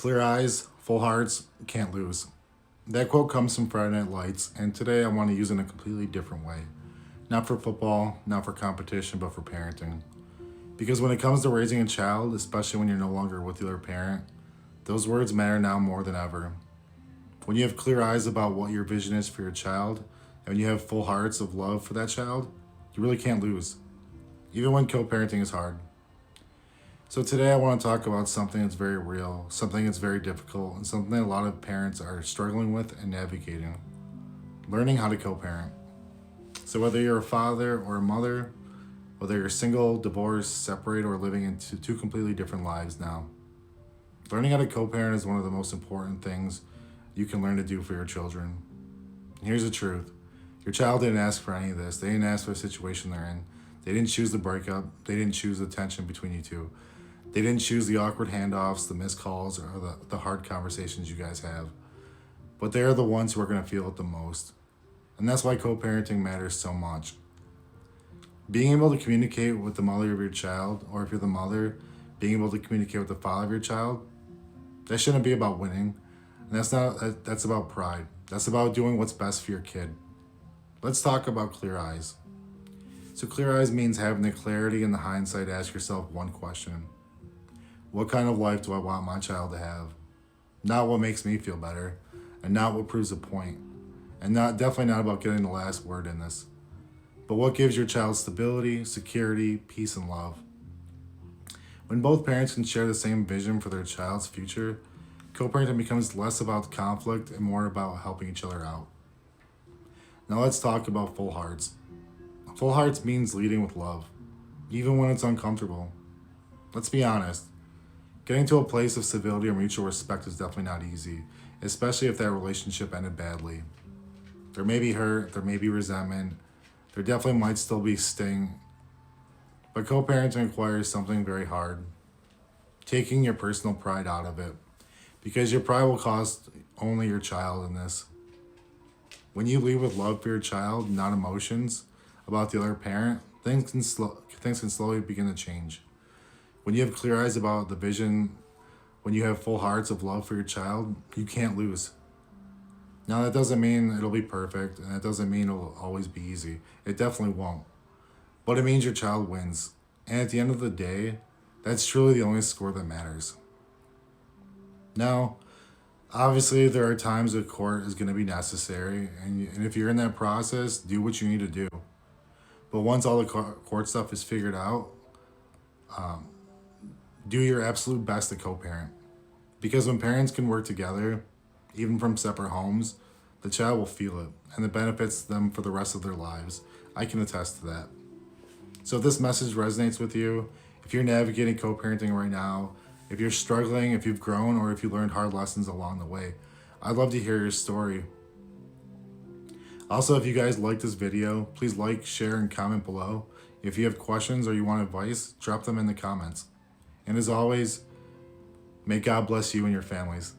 Clear eyes, full hearts, can't lose. That quote comes from Friday Night Lights, and today I want to use it in a completely different way. Not for football, not for competition, but for parenting. Because when it comes to raising a child, especially when you're no longer with the other parent, those words matter now more than ever. When you have clear eyes about what your vision is for your child, and when you have full hearts of love for that child, you really can't lose, even when co parenting is hard. So today I want to talk about something that's very real, something that's very difficult, and something that a lot of parents are struggling with and navigating. Learning how to co-parent. So whether you're a father or a mother, whether you're single, divorced, separated, or living into two completely different lives now, learning how to co-parent is one of the most important things you can learn to do for your children. And here's the truth. Your child didn't ask for any of this. They didn't ask for the situation they're in. They didn't choose the breakup. They didn't choose the tension between you two. They didn't choose the awkward handoffs, the missed calls, or the hard conversations you guys have. But they're the ones who are going to feel it the most. And that's why co-parenting matters so much. Being able to communicate with the mother of your child, or if you're the mother, being able to communicate with the father of your child, that shouldn't be about winning. And that's about pride. That's about doing what's best for your kid. Let's talk about clear eyes. So clear eyes means having the clarity and the hindsight to ask yourself one question. What kind of life do I want my child to have? Not what makes me feel better, and not what proves a point, and definitely not about getting the last word in this, but what gives your child stability, security, peace, and love. When both parents can share the same vision for their child's future, co-parenting becomes less about conflict and more about helping each other out. Now let's talk about full hearts. Full hearts means leading with love, even when it's uncomfortable. Let's be honest. Getting to a place of civility or mutual respect is definitely not easy, especially if that relationship ended badly. There may be hurt, there may be resentment, there definitely might still be sting, but co-parenting requires something very hard, taking your personal pride out of it, because your pride will cost only your child in this. When you lead with love for your child, not emotions, about the other parent, things can slowly begin to change. When you have clear eyes about the vision, when you have full hearts of love for your child, you can't lose. Now that doesn't mean it'll be perfect, and it doesn't mean it'll always be easy. It definitely won't. But it means your child wins. And at the end of the day, that's truly the only score that matters. Now, obviously there are times that court is going to be necessary, and if you're in that process, do what you need to do. But once all the court stuff is figured out, do your absolute best to co-parent. Because when parents can work together, even from separate homes, the child will feel it, and it benefits them for the rest of their lives. I can attest to that. So if this message resonates with you, if you're navigating co-parenting right now, if you're struggling, if you've grown, or if you learned hard lessons along the way, I'd love to hear your story. Also, if you guys like this video, please like, share, and comment below. If you have questions or you want advice, drop them in the comments. And as always, may God bless you and your families.